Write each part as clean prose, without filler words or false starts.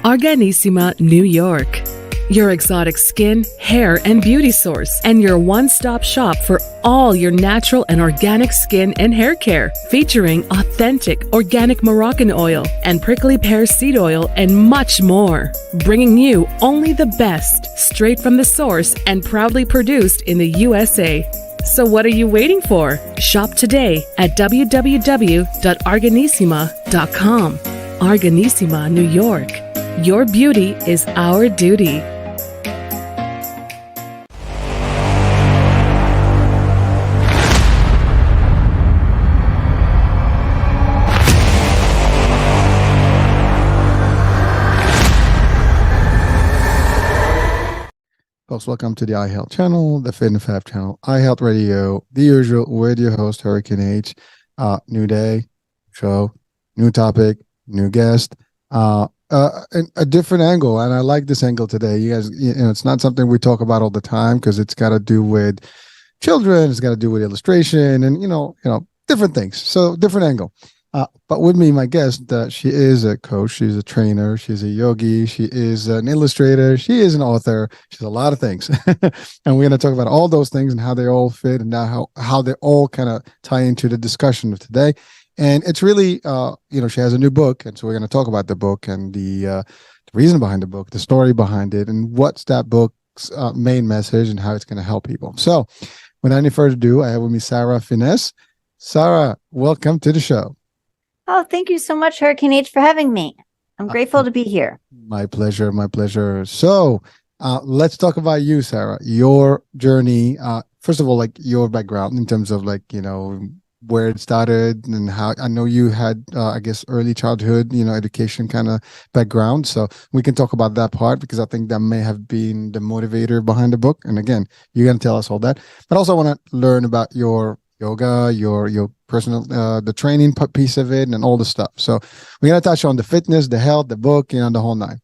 Arganissima, New York. Your exotic skin, hair, and beauty source, and your one-stop shop for all your natural and organic skin and hair care, featuring authentic organic Moroccan oil and prickly pear seed oil and much more. Bringing you only the best, straight from the source and proudly produced in the USA. So what are you waiting for? Shop today at www.arganissima.com. Arganissima, New York. Your beauty is our duty. Folks, welcome to the iHealth channel, the Fit and Fab channel, iHealth Radio, the usual, with your host, Hurricane H. New day, show, new topic, new guest, and a different angle. And I like this angle today. You guys, it's not something we talk about all the time because it's got to do with children, it's got to do with illustration and, different things. So different angle. But with me, my guest, she is a coach, she's a trainer, she's a yogi, she is an illustrator, she is an author, she's a lot of things. And we're going to talk about all those things and how they all fit and now how they all kind of tie into the discussion of today. And it's really, she has a new book. And so we're going to talk about the book and the reason behind the book, the story behind it, and what's that book's main message and how it's going to help people. So without any further ado, I have with me Sarah Finniss. Sarah, welcome to the show. Oh, thank you so much, Hurricane H, for having me. I'm grateful to be here. My pleasure. My pleasure. So let's talk about you, Sarah, your journey. First of all, like your background in terms of where it started and how I know you had, early childhood, education kind of background. So we can talk about that part because I think that may have been the motivator behind the book. And again, you're going to tell us all that. But also I want to learn about your yoga, your personal, the training piece of it and all the stuff. So we're going to touch on the fitness, the health, the book, the whole nine.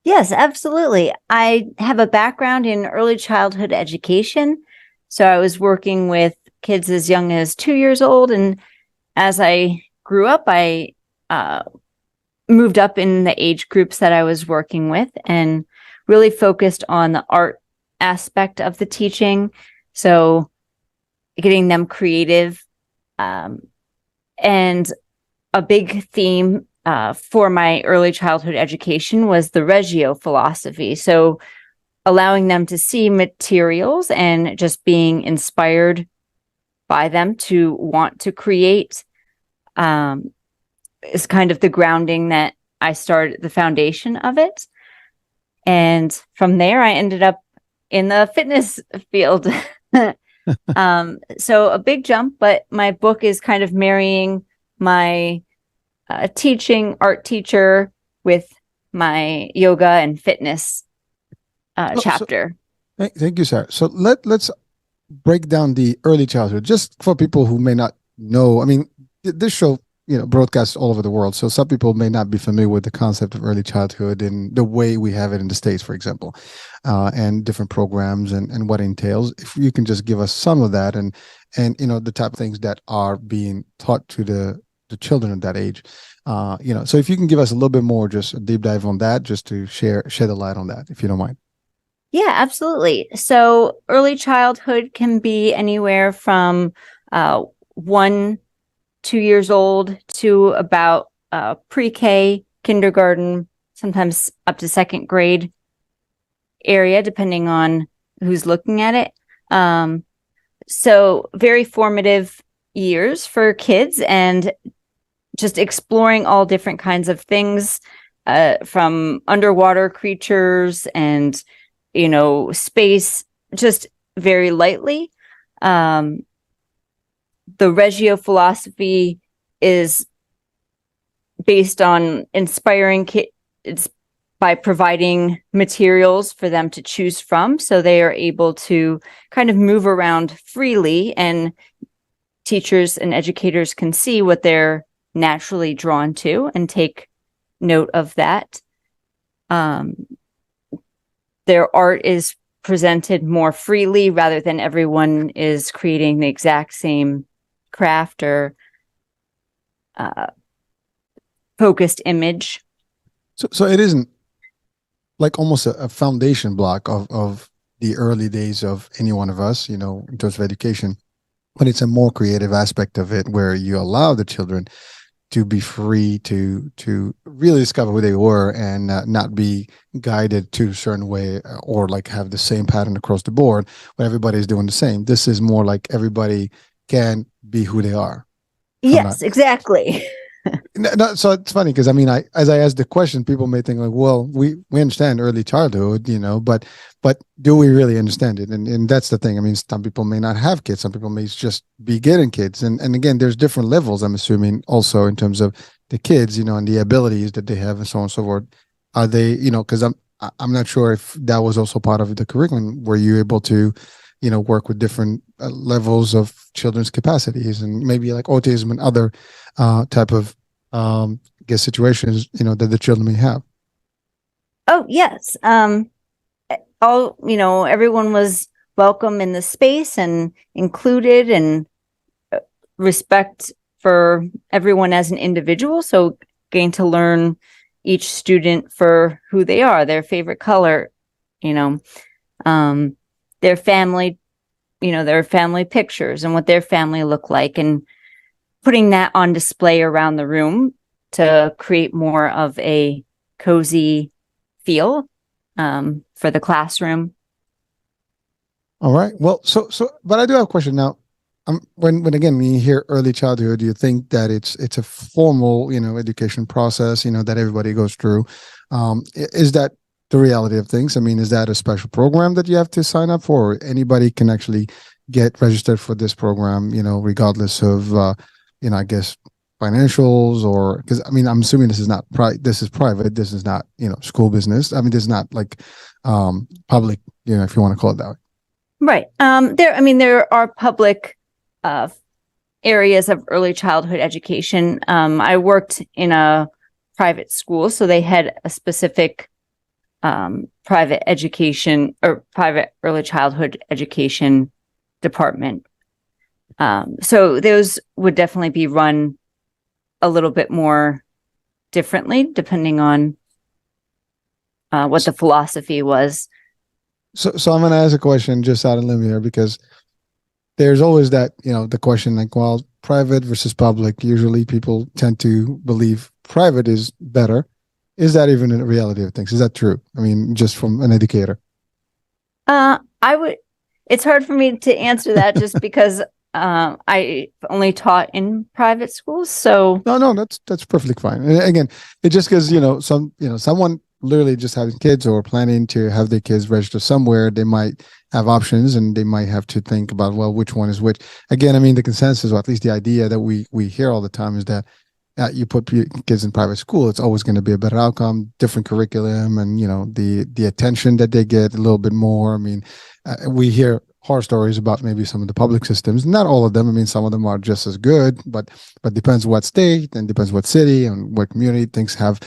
Yes, absolutely. I have a background in early childhood education. So I was working with kids as young as 2 years old. And as I grew up, I moved up in the age groups that I was working with and really focused on the art aspect of the teaching. So getting them creative. And a big theme for my early childhood education was the Reggio philosophy. So allowing them to see materials and just being inspired by them to want to create is kind of the grounding that I started, the foundation of it. And from there, I ended up in the fitness field. So a big jump, but my book is kind of marrying my teaching art teacher with my yoga and fitness chapter. So, thank you, Sarah. So let's break down the early childhood, just for people who may not know. I mean, this show, broadcasts all over the world. So some people may not be familiar with the concept of early childhood and the way we have it in the States, for example, and different programs and what it entails. If you can just give us some of that and the type of things that are being taught to the children at that age. So if you can give us a little bit more, just a deep dive on that, just to shed a light on that, if you don't mind. Yeah, absolutely. So early childhood can be anywhere from 1-2 years old to about pre-K, kindergarten, sometimes up to second grade area, depending on who's looking at it. So very formative years for kids and just exploring all different kinds of things from underwater creatures and, space, just very lightly. The Reggio philosophy is based on inspiring kids by providing materials for them to choose from, so they are able to kind of move around freely, and teachers and educators can see what they're naturally drawn to and take note of that. Their art is presented more freely rather than everyone is creating the exact same craft or focused image. So it isn't like almost a foundation block of the early days of any one of us, in terms of education. But it's a more creative aspect of it where you allow the children to be free to really discover who they were and not be guided to a certain way or like have the same pattern across the board where everybody's doing the same. This is more like everybody can be who they are. Yes, exactly. No, so it's funny because as I ask the question, people may think like, well, we understand early childhood, but do we really understand it? And that's the thing. I mean, some people may not have kids, some people may just be getting kids, and again, there's different levels. I'm assuming also in terms of the kids, and the abilities that they have, and so on and so forth. Are they, because I'm not sure if that was also part of the curriculum. Were you able to, work with different levels of children's capacities and maybe like autism and other type of I guess situations that the children may have? Oh, yes. Everyone was welcome in the space and included, and respect for everyone as an individual. So getting to learn each student for who they are, their favorite color, their family, their family pictures and what their family look like, and putting that on display around the room to create more of a cozy feel for the classroom. All right. Well, but I do have a question now. When you hear early childhood, do you think that it's a formal, education process, that everybody goes through? Is that the reality of things? I mean, is that a special program that you have to sign up for, or anybody can actually get registered for this program, regardless of, I guess financials, or because I'm assuming this is not this is private. This is not, school business. I mean, this is not like public, if you want to call it that way. Right. There are public areas of early childhood education. I worked in a private school, so they had a specific private education or private early childhood education department. So those would definitely be run a little bit more differently depending on what the philosophy was. So I'm going to ask a question just out of limb here, because there's always that, the question like, well, private versus public. Usually people tend to believe private is better. Is that even a reality of things? Is that true? I mean, just from an educator. It's hard for me to answer that just because I only taught in private schools. So no, that's perfectly fine. And again, it's just because, someone literally just having kids or planning to have their kids register somewhere, they might have options and they might have to think about, well, which one is which. Again, the consensus, or at least the idea that we hear all the time, is that you put kids in private school, it's always going to be a better outcome, different curriculum, and the attention that they get a little bit more. We hear horror stories about maybe some of the public systems, not all of them. Some of them are just as good, but depends what state and depends what city and what community things have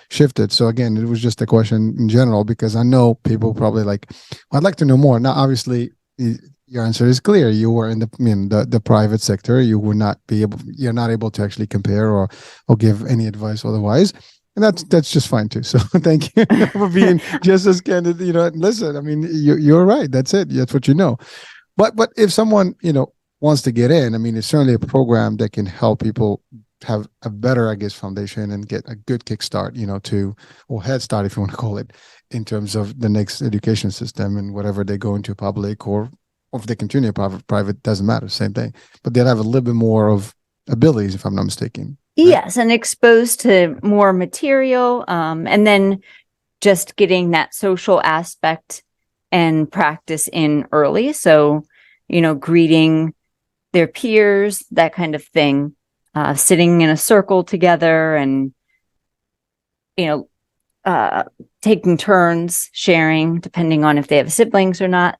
shifted. So again, it was just a question in general, because I know people probably like, well, I'd like to know more. Now, obviously, your answer is clear. You were in the private sector. You're not able to actually compare or give any advice otherwise. And that's just fine too. So thank you for being just as candid. Listen, you're right. That's it. That's what you know. But if someone wants to get in, it's certainly a program that can help people have a better, I guess, foundation and get a good kickstart, or head start, if you want to call it, in terms of the next education system and whatever they go into public, or if they continue private, doesn't matter, same thing. But they'll have a little bit more of abilities, if I'm not mistaken. Yes, and exposed to more material, and then just getting that social aspect and practice in early. So, greeting their peers, that kind of thing, sitting in a circle together and, taking turns sharing, depending on if they have siblings or not.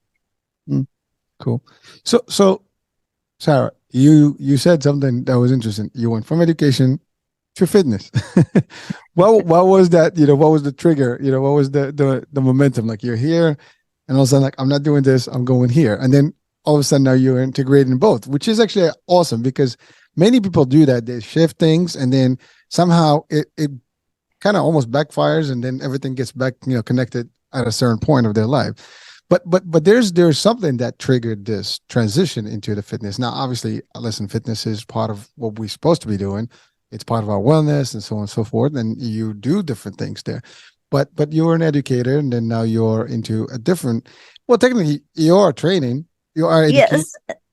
Cool. So Sarah, you said something that was interesting. You went from education to fitness. What was that? What was the trigger? What was the momentum? Like, you're here, and all of a sudden, like, I'm not doing this, I'm going here, and then all of a sudden now you're integrating both, which is actually awesome, because many people do that. They shift things, and then somehow it kind of almost backfires, and then everything gets back, connected at a certain point of their life. But there's something that triggered this transition into the fitness. Now, obviously, listen, fitness is part of what we're supposed to be doing. It's part of our wellness and so on and so forth. And you do different things there. But you're an educator, and then now you're into a different. Well, technically, you're training. You are educating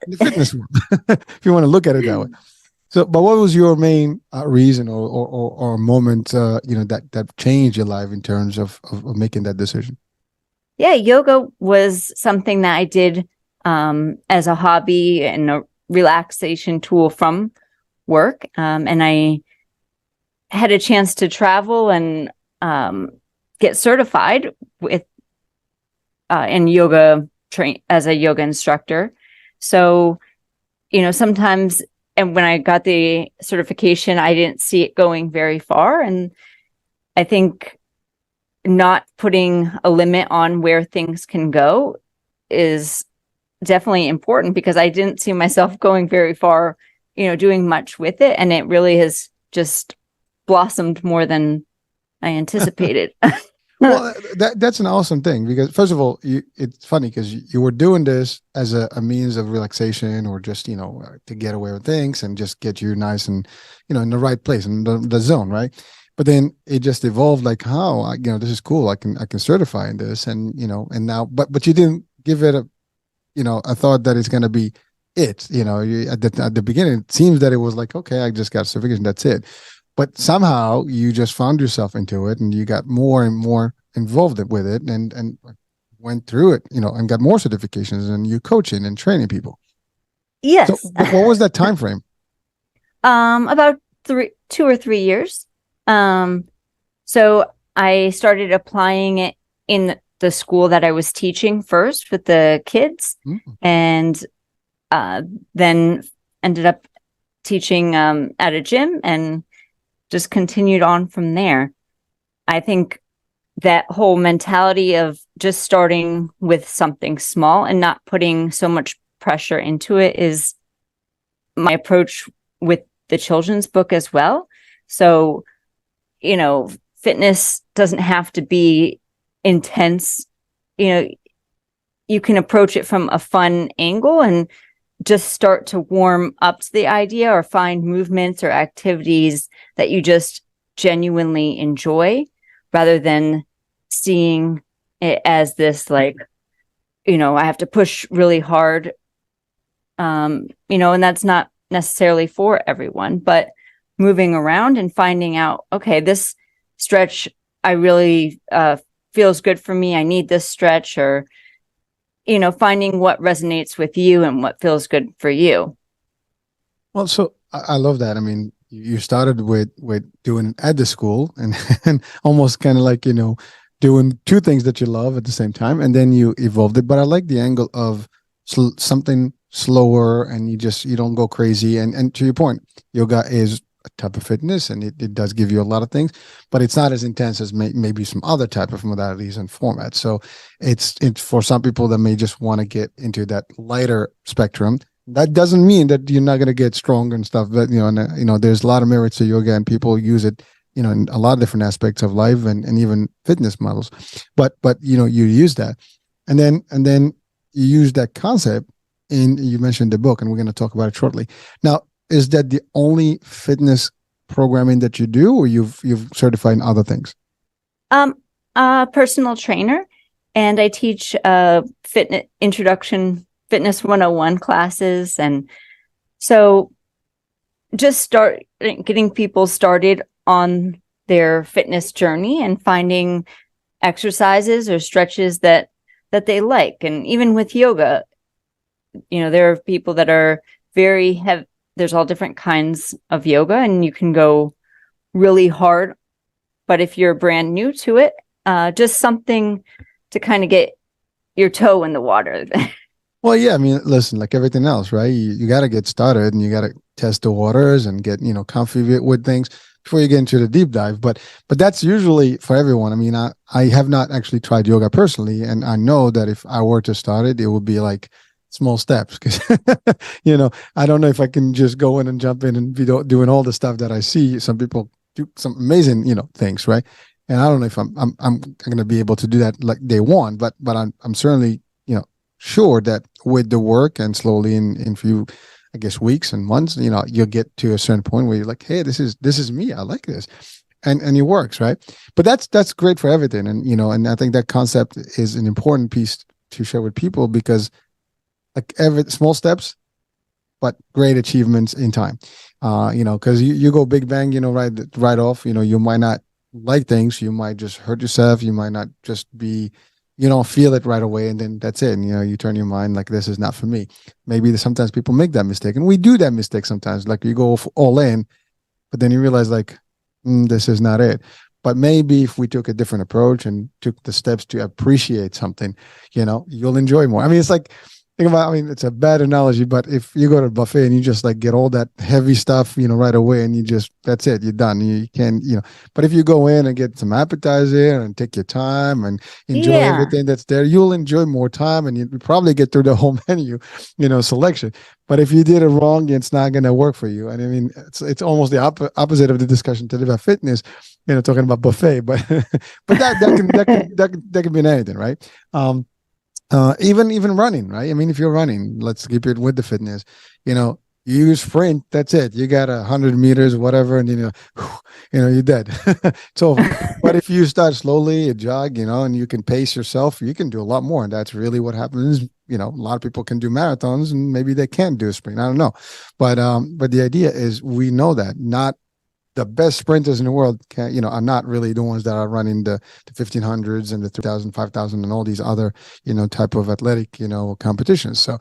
in the fitness world, if you want to look at it that way. So, but what was your main reason or moment, that changed your life in terms of making that decision? Yeah, yoga was something that I did as a hobby and a relaxation tool from work. And I had a chance to travel and get certified with in yoga as a yoga instructor. So, sometimes, and when I got the certification, I didn't see it going very far. And I think not putting a limit on where things can go is definitely important, because I didn't see myself going very far, doing much with it. And it really has just blossomed more than I anticipated. Well, that's an awesome thing, because first of all, it's funny because you were doing this as a means of relaxation, or just, to get away with things and just get you nice and, in the right place, in the zone, right? But then it just evolved like, how, this is cool. I can certify in this, and, and now, but you didn't give it a thought that it's going to be it, at the beginning, it seems that it was like, okay, I just got certification, that's it. But somehow you just found yourself into it, and you got more and more involved with it, and went through it, and got more certifications, and you coaching and training people. Yes. So what was that time frame? About 2 or 3 years. So I started applying it in the school that I was teaching first with the kids, and then ended up teaching at a gym, and just continued on from there. I think that whole mentality of just starting with something small and not putting so much pressure into it is my approach with the children's book as well. So, fitness doesn't have to be intense. You can approach it from a fun angle and just start to warm up to the idea, or find movements or activities that you just genuinely enjoy, rather than seeing it as this, like, I have to push really hard, and that's not necessarily for everyone. But moving around and finding out, okay, this stretch, I really feels good for me. I need this stretch, or finding what resonates with you and what feels good for you. Well, so I love that. I mean, you started with doing at the school, and almost kind of like, doing two things that you love at the same time, and then you evolved it. But I like the angle of something slower, and you don't go crazy. And to your point, yoga is a type of fitness, and it does give you a lot of things, but it's not as intense as maybe some other type of modalities and formats. So it's for some people that may just want to get into that lighter spectrum. That doesn't mean that you're not going to get stronger and stuff, but there's a lot of merits to yoga, and people use it in a lot of different aspects of life, and even fitness models. But you use that, and then you use that concept you mentioned the book, and we're going to talk about it shortly. Now, is that the only fitness programming that you do, or you've certified in other things? Personal trainer, and I teach fitness introduction, fitness 101 classes. And so just start getting people started on their fitness journey, and finding exercises or stretches that they like. And even with yoga, there are people that are very heavy. There's all different kinds of yoga, and you can go really hard. But if you're brand new to it, just something to kind of get your toe in the water. Well, yeah, I mean, listen, like everything else, right? You got to get started, and you got to test the waters and get, comfy with things before you get into the deep dive. But that's usually for everyone. I mean, I have not actually tried yoga personally, and I know that if I were to start it, it would be like small steps, because I don't know if I can just go in and jump in and be doing all the stuff that I see some people do some amazing, things, right? And I don't know if I'm going to be able to do that like day one, but I'm certainly, sure that with the work and slowly in few, I guess, weeks and months, you'll get to a certain point where you're like, hey, this is me. I like this. And it works, right? But that's great for everything. And, and I think that concept is an important piece to share with people, because like every small steps, but great achievements in time. Because you go big bang, right off, you might not like things, you might just hurt yourself, you might not just be, you don't feel it right away, and then that's it. And, you turn your mind like, this is not for me. Maybe sometimes people make that mistake, and we do that mistake sometimes. Like you go all in, but then you realize like, this is not it. But maybe if we took a different approach and took the steps to appreciate something, you'll enjoy more. I mean, it's like, it's a bad analogy, but if you go to a buffet and you just like get all that heavy stuff, right away, and that's it, you're done. You can't, but if you go in and get some appetizer and take your time and enjoy everything that's there, you'll enjoy more time, and you probably get through the whole menu, selection. But if you did it wrong, it's not going to work for you. And I mean, it's almost the opposite of the discussion today about fitness, talking about buffet, but that can be in anything, right? Even running, right? I mean, if you're running, let's keep it with the fitness, you sprint, that's it. You got 100 meters, whatever, and you're dead. It's over. But if you start slowly, you jog, and you can pace yourself, you can do a lot more. And that's really what happens. A lot of people can do marathons, and maybe they can't do a sprint. I don't know. But the idea is, we know that not the best sprinters in the world are not really the ones that are running the 1500s and the 3000, 5000 and all these other, type of athletic, competitions. So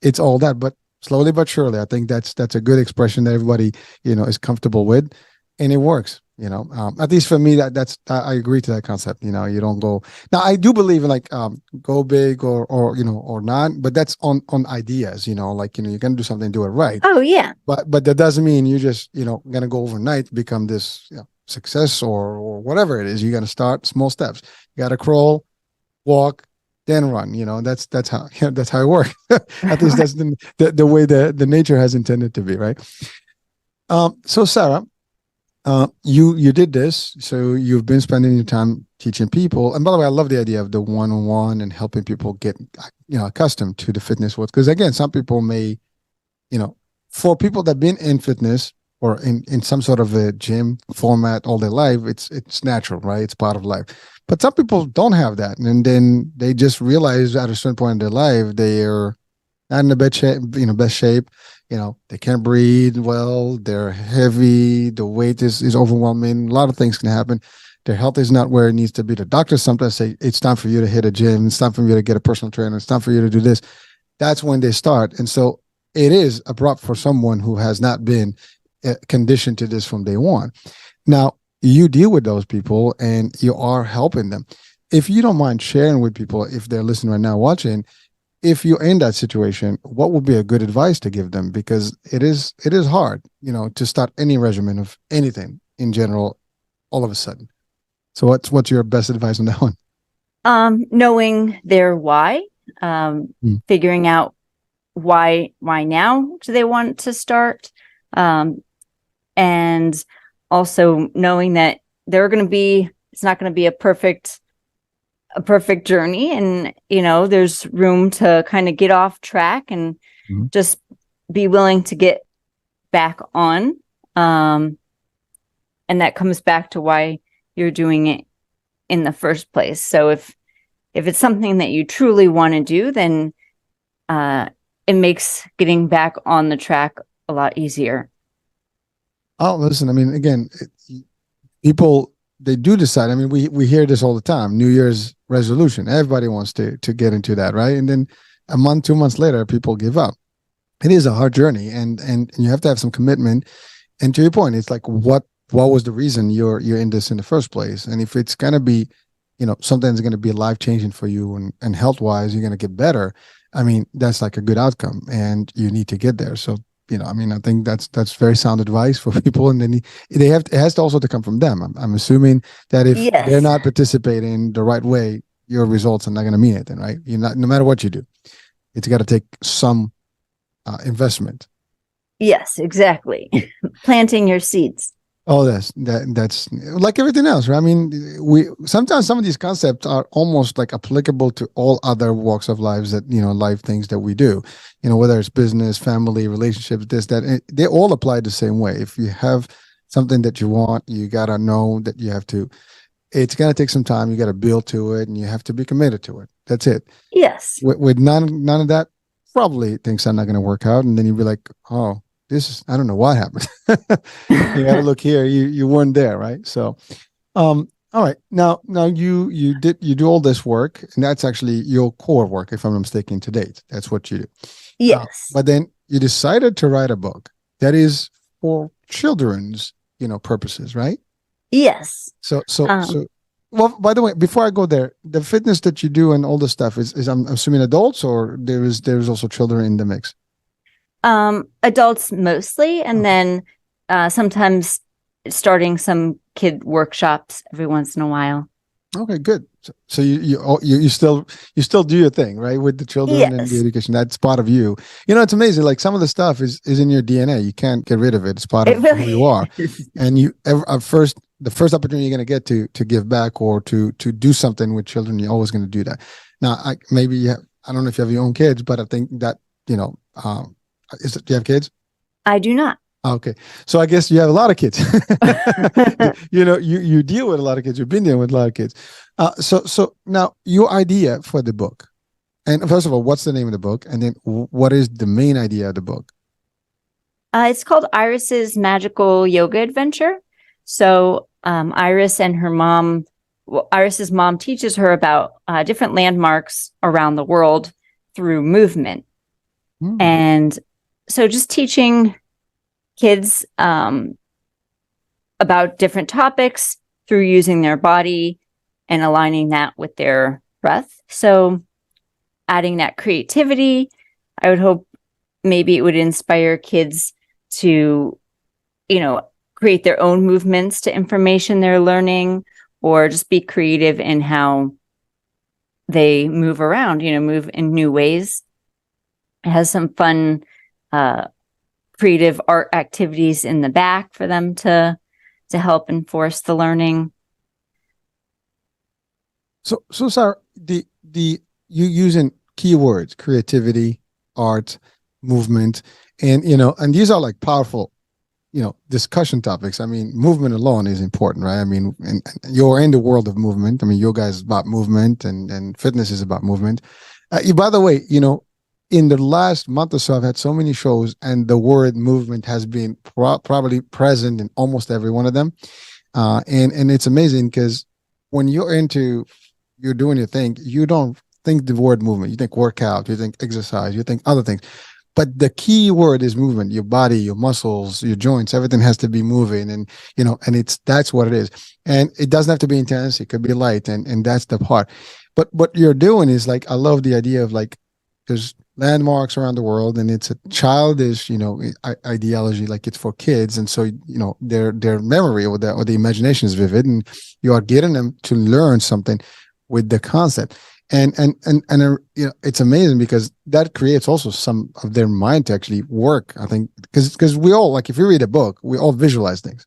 it's all that, but slowly but surely, I think that's a good expression that everybody, is comfortable with, and it works. At least for me, I agree to that concept. You don't go. Now, I do believe in like go big or not, but that's on ideas. Like you're gonna do something, do it right. Oh yeah. But that doesn't mean you just gonna go overnight, become this success or whatever it is. You're gonna start small steps. You gotta crawl, walk, then run. That's how that's how it works. At least that's the way the nature has intended to be, right? So Sarah, you did this, so you've been spending your time teaching people. And by the way, I love the idea of the one-on-one and helping people get accustomed to the fitness world, because again, some people may, for people that have been in fitness or in some sort of a gym format all their life, it's natural, right? It's part of life. But some people don't have that, and then they just realize at a certain point in their life they're not in the best shape. They can't breathe well, they're heavy, the weight is overwhelming, a lot of things can happen. Their health is not where it needs to be. The doctors sometimes say, it's time for you to hit a gym, it's time for you to get a personal trainer, it's time for you to do this. That's when they start. And so it is abrupt for someone who has not been conditioned to this from day one. Now, you deal with those people and you are helping them. If you don't mind sharing with people, if they're listening right now, watching, if you're in that situation, what would be a good advice to give them? Because it is hard, to start any regimen of anything in general, all of a sudden. So what's your best advice on that one? Knowing their why, figuring out why now do they want to start, and also knowing that it's not going to be a perfect journey, and there's room to kind of get off track and just be willing to get back on, and that comes back to why you're doing it in the first place. So if it's something that you truly want to do, then it makes getting back on the track a lot easier. Oh, listen, I mean, again, people, they do decide. I mean, we hear this all the time. New Year's resolution. Everybody wants to get into that, right? And then a month, 2 months later, people give up. It is a hard journey, and you have to have some commitment. And to your point, it's like, what was the reason you're in this in the first place? And if it's gonna be, something that's gonna be life changing for you and health wise, you're gonna get better. I mean, that's like a good outcome, and you need to get there. So I think that's very sound advice for people, and then it has to also to come from them. I'm assuming that if they're not participating the right way, your results are not going to mean anything, right? No matter what you do, it's got to take some investment. Yes, exactly. Planting your seeds. Oh, that's like everything else, right? I mean, we sometimes some of these concepts are almost like applicable to all other walks of lives that, life things that we do, whether it's business, family, relationships, this, that, they all apply the same way. If you have something that you want, you gotta know that you have to. It's gonna take some time. You gotta build to it, and you have to be committed to it. That's it. Yes. With none of that, probably things are not gonna work out, and then you'll be like, oh. I don't know what happened. You got to look here. You weren't there, right? So, all right. Now you do all this work, and that's actually your core work, if I'm not mistaken, to date. That's what you do. Yes. But then you decided to write a book that is for children's, purposes, right? Yes. So. Well, by the way, before I go there, the fitness that you do and all this stuff is I'm assuming adults, or there's also children in the mix. Adults mostly, and then sometimes starting some kid workshops every once in a while. Okay, good. So you still do your thing, right, with the children and the education. That's part of you. It's amazing. Like some of the stuff is in your DNA. You can't get rid of it. It's part of who you are. And the first opportunity you're going to get to give back or to do something with children, you're always going to do that. Now, I don't know if you have your own kids, but I think that do you have kids? I do not. Okay. So I guess you have a lot of kids. You deal with a lot of kids. You've been dealing with a lot of kids. So now your idea for the book, and first of all, what's the name of the book? And then what is the main idea of the book? It's called Iris's Magical Yoga Adventure. So Iris and her mom, Iris's mom teaches her about different landmarks around the world through movement. And so just teaching kids about different topics through using their body and aligning that with their breath. So adding that creativity, I would hope maybe it would inspire kids to, create their own movements to information they're learning, or just be creative in how they move around, move in new ways. It has some fun creative art activities in the back for them to help enforce the learning. So Sarah, you using keywords, creativity, art, movement, and and these are like powerful, discussion topics. I mean, movement alone is important, right? I mean, and you're in the world of movement. I mean, yoga is about movement, and fitness is about movement. By the way, in the last month or so, I've had so many shows, and the word movement has been probably present in almost every one of them. And it's amazing because when you're doing your thing, you don't think the word movement. You think workout, you think exercise, you think other things. But the key word is movement. Your body, your muscles, your joints, everything has to be moving. And, and that's what it is. And it doesn't have to be intense. It could be light. And that's the part. But what you're doing is like, I love the idea of like, there's landmarks around the world, and it's a childish, ideology, like it's for kids, and so their memory or the imagination is vivid, and you are getting them to learn something with the concept, and it's amazing because that creates also some of their mind to actually work. I think because we all, like, if you read a book, we all visualize things,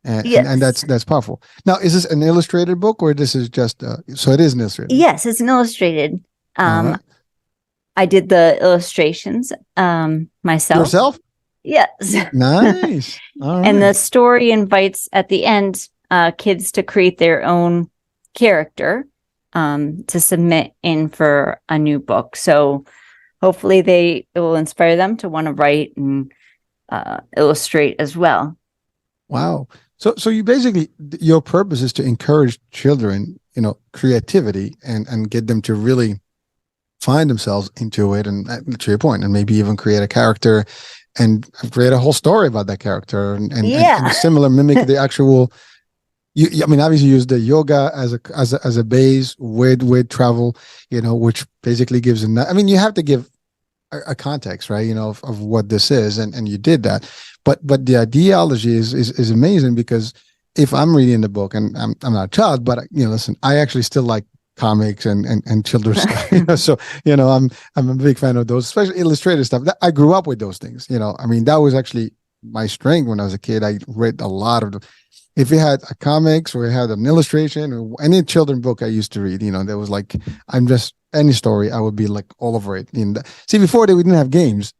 and that's powerful. Now, is this an illustrated book, or this is just so it is an illustrated? Yes, it's an illustrated. I did the illustrations myself. Yourself? Yes. Nice. All right. And the story invites at the end kids to create their own character to submit in for a new book. So hopefully it will inspire them to want to write and illustrate as well. Wow. So you basically, your purpose is to encourage children, creativity and get them to really find themselves into it, and to your point, and maybe even create a character and create a whole story about that character and similar mimic the actual. I mean, obviously use the yoga as a base with travel, which basically gives I mean, you have to give a context, right? Of what this is, and you did that, but the ideology is amazing, because if I'm reading the book, and I'm not a child, but listen, I actually still like comics and children's stuff, so I'm a big fan of those, especially illustrated stuff. I grew up with those things. I mean, that was actually my strength when I was a kid. I read a lot of if it had a comics or it had an illustration or any children book I used to read, there was like, I'm just any story, I would be like all over it. See, before we didn't have games.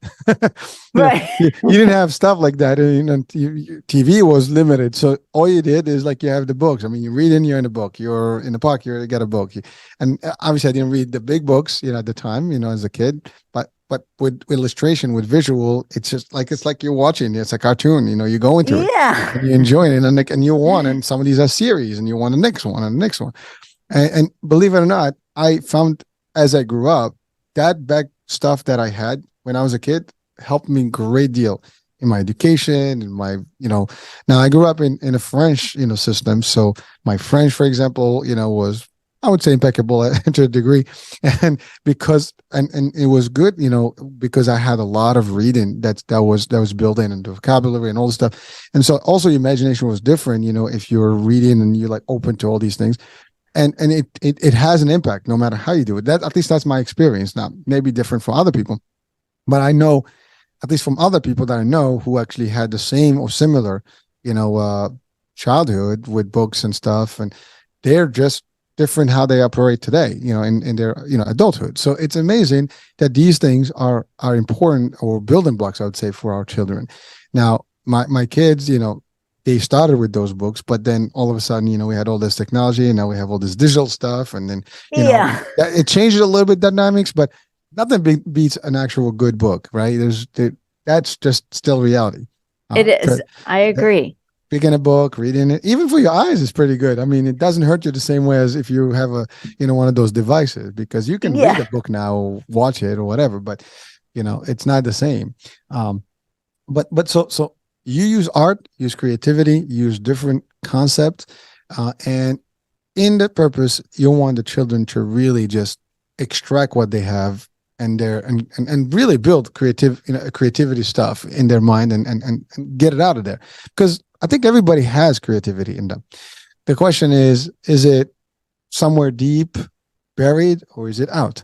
Right. You didn't have stuff like that. TV was limited. So all you did is like, you have the books. I mean, you read you're in a book, you're in the park, you got a book. And obviously I didn't read the big books, at the time, as a kid, but with illustration, with visual, it's like you're watching. It's a cartoon. You go into it, and you enjoy it, and you want. And some of these are series, and you want the next one and the next one. And believe it or not, I found as I grew up that back stuff that I had when I was a kid helped me a great deal in my education, in my now I grew up in a French system, so my French, for example, was, I would say, impeccable to a degree, and because and it was good, because I had a lot of reading that was built in, and the vocabulary and all this stuff, and so also your imagination was different, if you're reading and you're like open to all these things, and it has an impact no matter how you do it. That, at least that's my experience. Now, maybe different for other people, but I know, at least from other people that I know who actually had the same or similar, childhood with books and stuff, and they're just different how they operate today, in their, adulthood. So it's amazing that these things are important, or building blocks, I would say, for our children. Now, my kids, they started with those books, but then all of a sudden, we had all this technology, and now we have all this digital stuff, and then it changed a little bit dynamics, but nothing beats an actual good book, right? That's just still reality. It is. I agree. Picking a book, reading it, even for your eyes, is pretty good. I mean, it doesn't hurt you the same way as if you have one of those devices, because you can read a book now, watch it or whatever, but it's not the same. But so you use art, use creativity, use different concepts, and in that purpose, you want the children to really just extract what they have and really build creativity stuff in their mind, and get it out of there, because I think everybody has creativity in them. The question is it somewhere deep buried, or is it out?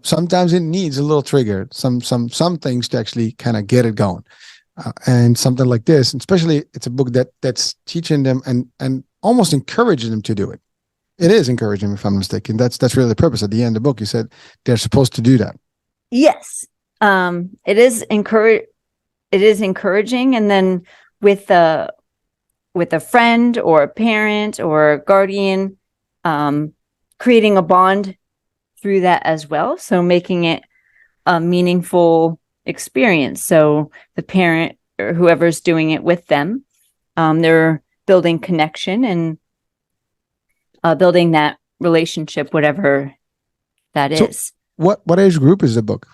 Sometimes it needs a little trigger, some things to actually kind of get it going. And something like this, especially, it's a book that's teaching them and almost encouraging them to do it. It is encouraging, if I'm mistaken. That's really the purpose. At the end of the book, you said they're supposed to do that. Yes. It is encouraging. And then with a friend or a parent or a guardian, creating a bond through that as well. So making it a meaningful experience. So the parent or whoever's doing it with them, they're building connection and building that relationship, whatever that is. What age group is the book?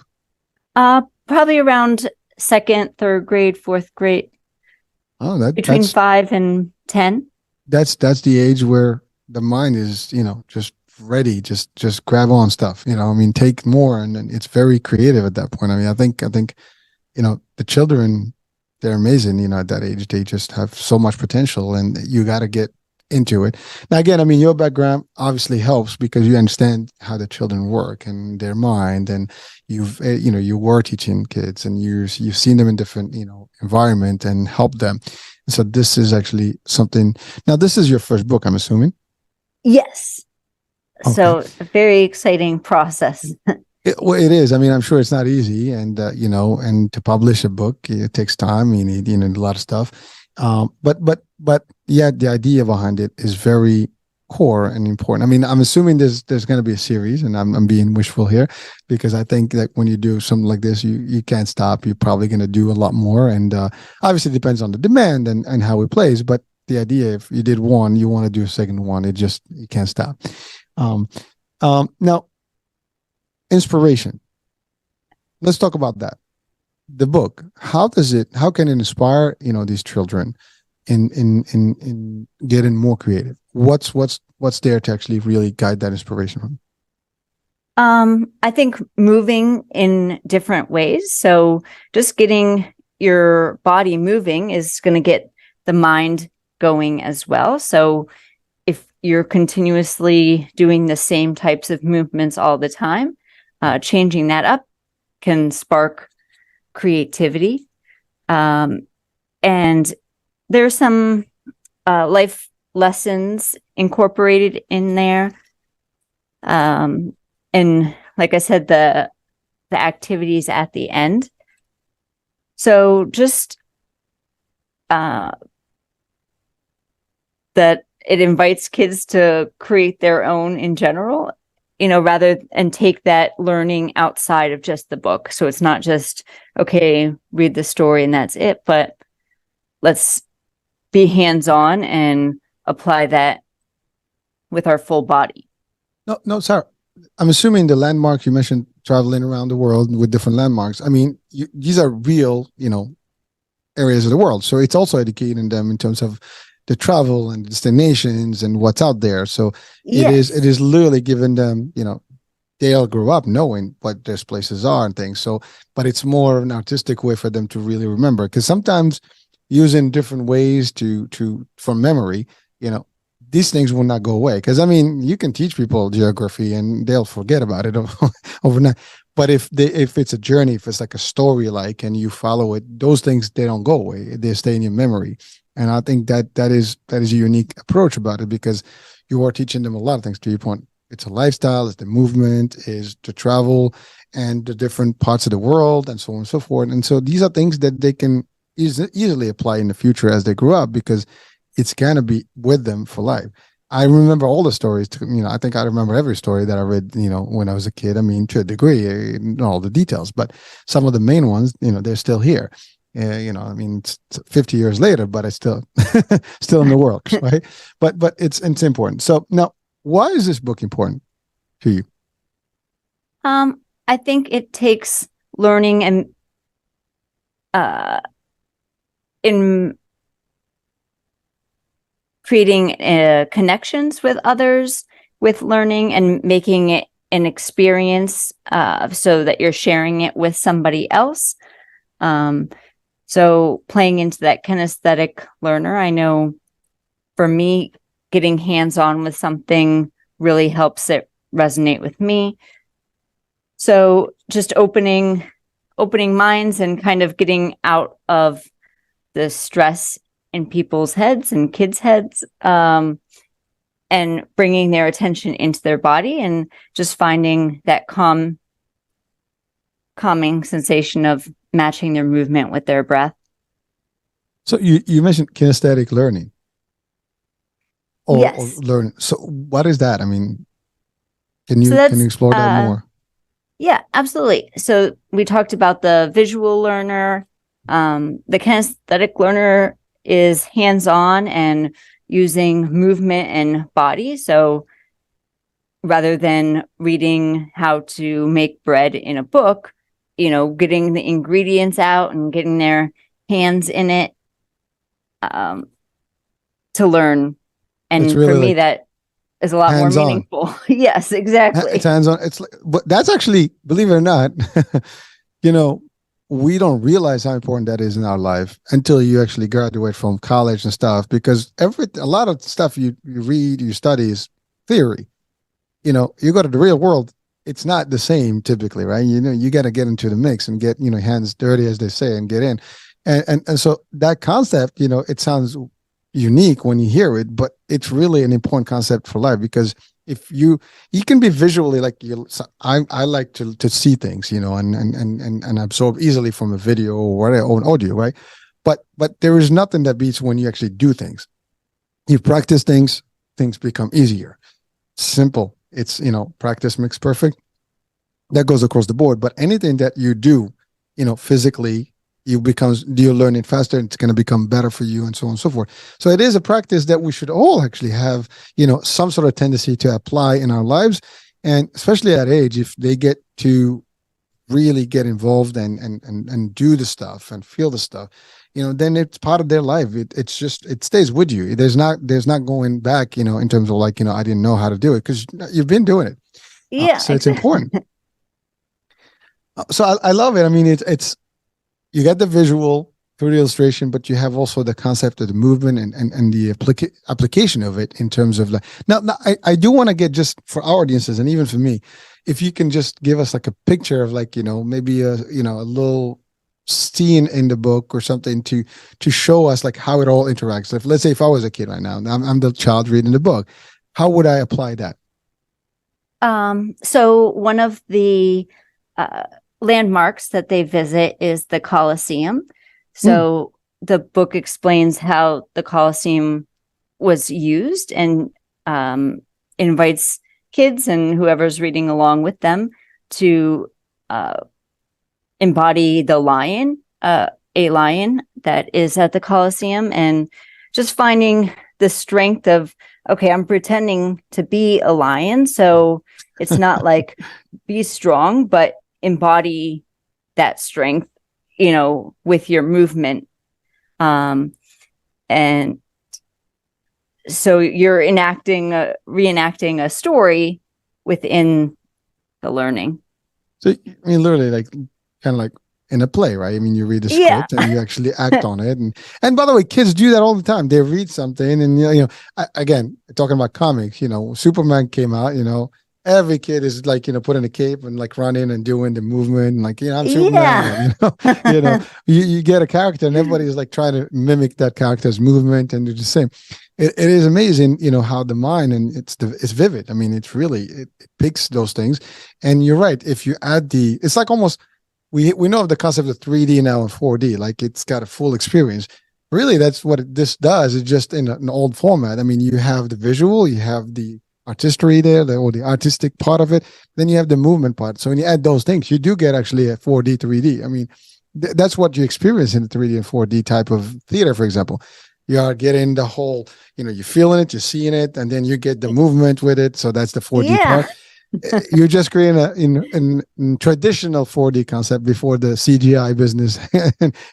Probably around 2nd, 3rd grade, 4th grade. Oh, between 5 and 10. That's the age where the mind is, just ready, just grab on stuff. Take more, and it's very creative at that point. I think the children, they're amazing. At that age, they just have so much potential, and you got to get into it. Now, again, your background obviously helps, because you understand how the children work and their mind, and you were teaching kids, and you've seen them in different environment and help them. So this is actually something. Now, this is your first book, I'm assuming. Yes. Okay. So a very exciting process. It is. I'm sure it's not easy, and and to publish a book, it takes time. You need a lot of stuff. But yeah, the idea behind it is very core and important. I'm assuming there's going to be a series, and I'm being wishful here, because I think that when you do something like this, you can't stop. You're probably going to do a lot more, and obviously it depends on the demand and how it plays. But the idea, if you did one, you want to do a second one. You can't stop. Now, inspiration. Let's talk about that. The book. How can it inspire these children in getting more creative? What's there to actually really guide that inspiration? I think moving in different ways. So just getting your body moving is going to get the mind going as well. So if you're continuously doing the same types of movements all the time, changing that up can spark creativity. And there's some life lessons incorporated in there. And like I said, the activities at the end. So just that it invites kids to create their own in general, rather and take that learning outside of just the book. So it's not just, okay, read the story and that's it, but let's be hands-on and apply that with our full body. No, Sarah. I'm assuming the landmarks you mentioned, traveling around the world with different landmarks. I mean, these are real, areas of the world. So it's also educating them in terms of the travel and destinations and what's out there. So Yes. it is literally giving them, they'll grow up knowing what those places are and things. So, but it's more of an artistic way for them to really remember. Because sometimes using different ways from memory, these things will not go away. Because I mean, you can teach people geography and they'll forget about it overnight. But if it's a journey, if it's like a story, and you follow it, those things, they don't go away. They stay in your memory. And I think that is a unique approach about it, because you are teaching them a lot of things. To your point, it's a lifestyle, it's the movement, is to travel and the different parts of the world and so on and so forth. And so these are things that they can easily apply in the future as they grow up, because it's going to be with them for life. I remember all the stories. I think I remember every story that I read, when I was a kid. I mean, to a degree, not all the details, but some of the main ones, they're still here. I mean, it's 50 years later, but it's still in the world, right? But it's important. So now, why is this book important to you? I think it takes learning and in creating connections with others, with learning and making it an experience, so that you're sharing it with somebody else. So playing into that kinesthetic learner, I know for me, getting hands-on with something really helps it resonate with me. So just opening minds and kind of getting out of the stress in people's heads and kids' heads, and bringing their attention into their body and just finding that calming sensation of matching their movement with their breath. So you mentioned kinesthetic learning. Yes. Or learn. So what is that? I mean, can you explore that more? Yeah, absolutely. So we talked about the visual learner. The kinesthetic learner is hands-on and using movement and body. So rather than reading how to make bread in a book, getting the ingredients out and getting their hands in it, to learn. And really, for me, that is a lot more meaningful. Yes, exactly. It's hands-on. But that's actually, believe it or not, we don't realize how important that is in our life until you actually graduate from college and stuff, because a lot of stuff you read, you study is theory. You go to the real world, it's not the same typically, right? You got to get into the mix and get, hands dirty, as they say, and get in. And so that concept, it sounds unique when you hear it, but it's really an important concept for life, because if you can be visually I like to see things, and absorb easily from a video or whatever, or an audio, right? But there is nothing that beats when you actually do things. You practice things become easier. Simple. It's, practice makes perfect. That goes across the board. But anything that you do, physically, you're learning faster, and it's going to become better for you, and so on and so forth. So it is a practice that we should all actually have, some sort of tendency to apply in our lives. And especially at age, if they get to really get involved and do the stuff and feel the stuff, then it's part of their life. It stays with you. There's not going back, in terms of I didn't know how to do it, because you've been doing it. Yeah. So it's important. So I love it. I mean, it's you get the visual through the illustration, but you have also the concept of the movement and the application of it in terms of now I do want to get, just for our audiences and even for me, if you can just give us a picture of maybe a little scene in the book or something to show us like how it all interacts? If let's say if I was a kid right now, I'm the child reading the book, how would I apply that? So one of the landmarks that they visit is the Colosseum. So the book explains how the Colosseum was used, and invites kids and whoever's reading along with them to embody the lion, a lion that is at the Colosseum, and just finding the strength of, okay, I'm pretending to be a lion. So it's not like be strong, but embody that strength, with your movement. And so you're reenacting a story within the learning. So I mean, literally, like kind of like in a play, right? I mean, you read the script and you actually act on it. And by the way, kids do that all the time. They read something, and again, talking about comics, Superman came out, every kid is like, putting a cape and like running and doing the movement and like, I'm Superman. You get a character and everybody is like trying to mimic that character's movement and do the same. It is amazing, how the mind, and it's vivid. I mean, it picks those things. And you're right. If you add it's like almost, we know of the concept of 3D now and 4D, like it's got a full experience. Really, that's what this does. It's just in an old format. I mean, you have the visual, you have the artistry there, or the artistic part of it. Then you have the movement part. So when you add those things, you do get actually a 4D, 3D. I mean, that's what you experience in the 3D and 4D type of theater, for example. You are getting the whole, you're feeling it, you're seeing it, and then you get the movement with it. So that's the 4D part. You're just creating a traditional 4D concept before the CGI business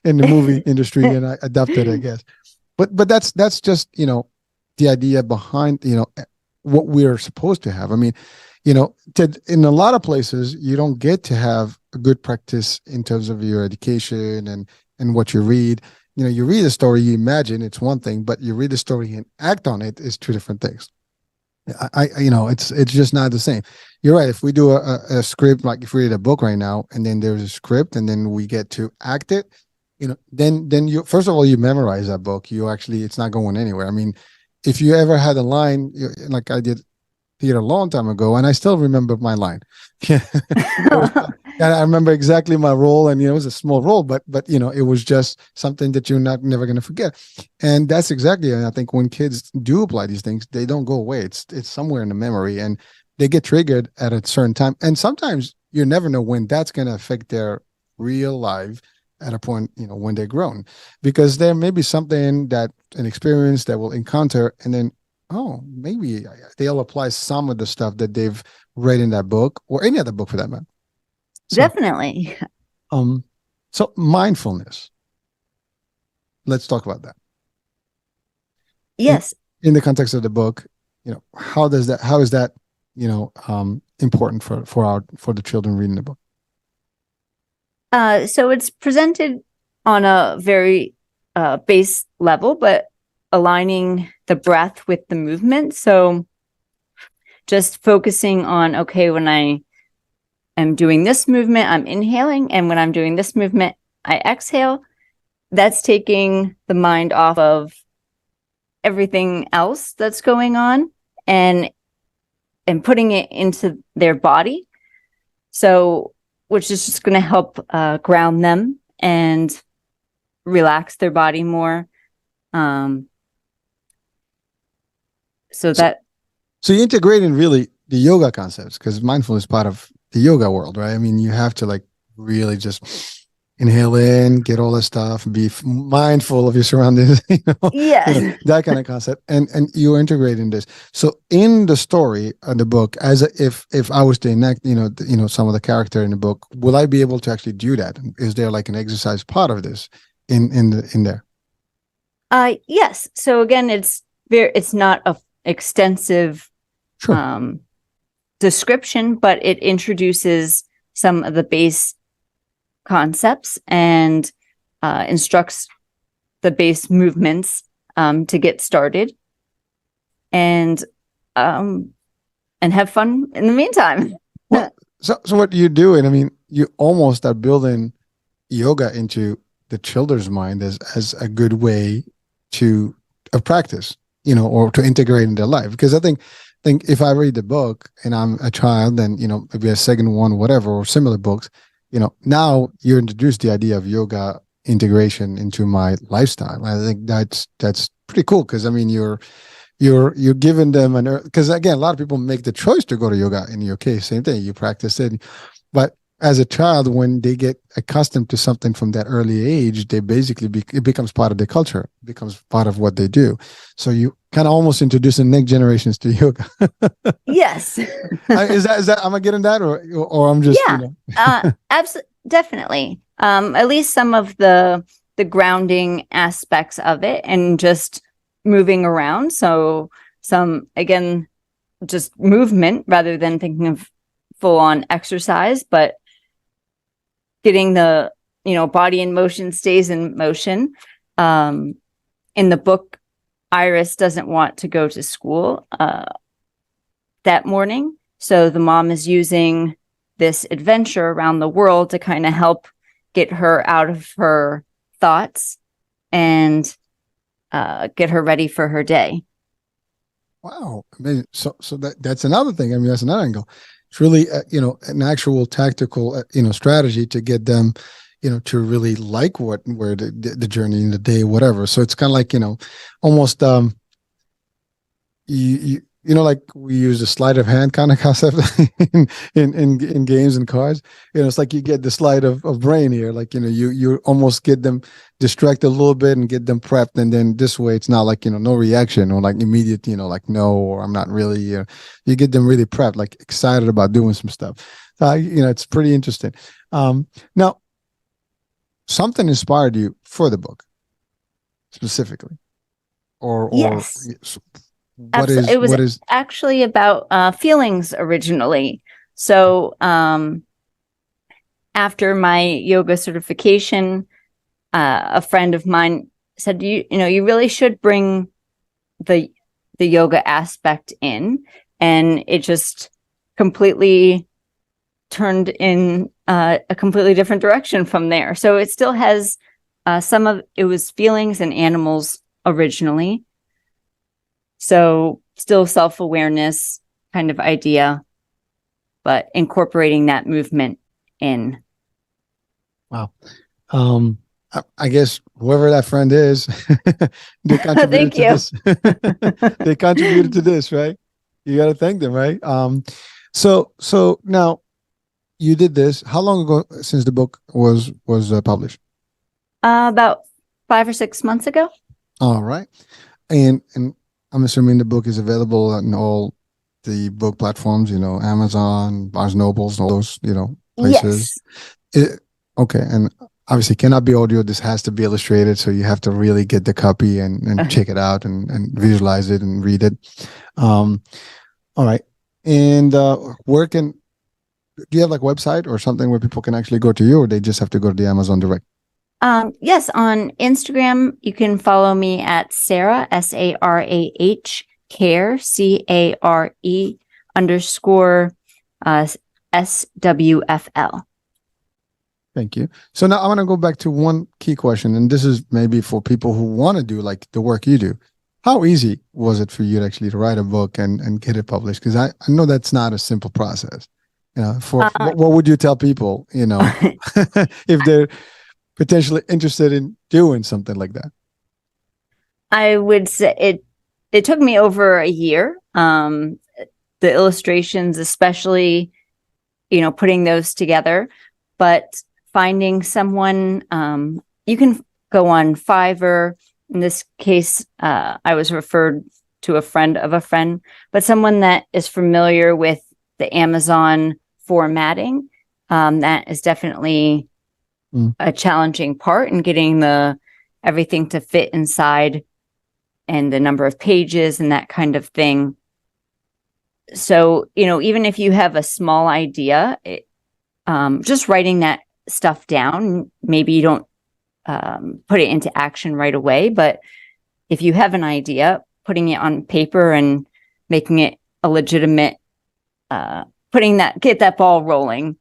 in the movie industry, and I adapted, I guess. But that's just, the idea behind, what we're supposed to have. I mean, in a lot of places, you don't get to have a good practice in terms of your education and what you read. You read a story, you imagine it's one thing, but you read a story and act on it is two different things. It's just not the same. You're right. If we do a script, like if we read a book right now, and then there's a script, and then we get to act it, then you, first of all, you memorize that book. It's not going anywhere. I mean, if you ever had a line, like I did theater a long time ago, and I still remember my line. And I remember exactly my role, and it was a small role, but it was just something that you're never going to forget. And that's exactly, and I think when kids do apply these things, they don't go away. It's somewhere in the memory, and they get triggered at a certain time. And sometimes you never know when that's going to affect their real life at a point, when they're grown, because there may be something an experience that will encounter, and then, maybe they'll apply some of the stuff that they've read in that book or any other book for that matter. So, definitely. So mindfulness. Let's talk about that. Yes. In the context of the book, how is that, important for the children reading the book? So it's presented on a very base level, but aligning the breath with the movement. So just focusing on, okay, when I am doing this movement, I'm inhaling, and when I'm doing this movement, I exhale. That's taking the mind off of everything else that's going on and putting it into their body. So, which is just going to help ground them and relax their body more. So you're integrating really the yoga concepts, because mindfulness is part of the yoga world, right? I mean, you have to like really just inhale in, get all this stuff, be mindful of your surroundings, that kind of concept, and you're integrating this. So in the story of the book, as if I was to enact, some of the character in the book, will I be able to actually do that? Is there like an exercise part of this in there? Yes. So again, it's not a extensive description, but it introduces some of the base concepts and instructs the base movements to get started, and have fun in the meantime. Well, so what you're doing, I mean, you almost are building yoga into the children's mind as a good way of practice, or to integrate in their life. Because I think if I read the book and I'm a child, then, maybe a second one, whatever, or similar books, now you're introduced the idea of yoga integration into my lifestyle. I think that's pretty cool. Cause I mean, you're giving them because again, a lot of people make the choice to go to yoga. In your case, same thing, you practice it, but as a child, when they get accustomed to something from that early age, they basically it becomes part of their culture, becomes part of what they do. So you kind of almost introduce the next generations to yoga. Yes. Is that am I getting that, or I'm just absolutely, definitely. At least some of the grounding aspects of it, and just moving around. So some, again, just movement rather than thinking of full on exercise, but getting the, body in motion stays in motion. In the book, Iris doesn't want to go to school that morning. So the mom is using this adventure around the world to kind of help get her out of her thoughts and get her ready for her day. Wow. Amazing. So that's another thing. I mean, that's another angle. It's really, an actual tactical, strategy to get them, to really like where the journey in the day, whatever. So it's kind of like, almost, like we use the sleight of hand kind of concept in games and cards. It's like you get the sleight of brain here. Like, you almost get them distracted a little bit and get them prepped. And then this way it's not like, no reaction or like immediate, like no, or I'm not really, you get them really prepped, like excited about doing some stuff. It's pretty interesting. Now, something inspired you for the book specifically, or yes. What is actually about feelings originally. So after my yoga certification, a friend of mine said, you really should bring the yoga aspect in, and it just completely turned in a completely different direction from there. So it still has some of it was feelings and animals originally. So still self-awareness kind of idea, but incorporating that movement in. Wow. I guess whoever that friend is, they contributed to this. They contributed to this, right? You got to thank them, right? So now you did this. How long ago since the book was published? About 5 or 6 months ago. All right. And I'm assuming the book is available on all the book platforms, Amazon, Barnes Nobles, all those, places. Yes. Okay. And obviously cannot be audio. This has to be illustrated. So you have to really get the copy and check it out and visualize it and read it. All right. And do you have like a website or something where people can actually go to you, or they just have to go to the Amazon direct? Yes, on Instagram, you can follow me at Sarah, SARAH, care, CARE _SWFL. Thank you. So now I want to go back to one key question, and this is maybe for people who want to do like the work you do. How easy was it for you to actually write a book and get it published? Because I know that's not a simple process. What would you tell people, if they're potentially interested in doing something like that? I would say it took me over a year. The illustrations, especially, putting those together, but finding someone, you can go on Fiverr. In this case, I was referred to a friend of a friend, but someone that is familiar with the Amazon formatting. That is definitely a challenging part in getting everything to fit inside and the number of pages and that kind of thing. So, even if you have a small idea, just writing that stuff down, maybe you don't put it into action right away, but if you have an idea, putting it on paper and making it a legitimate, get that ball rolling.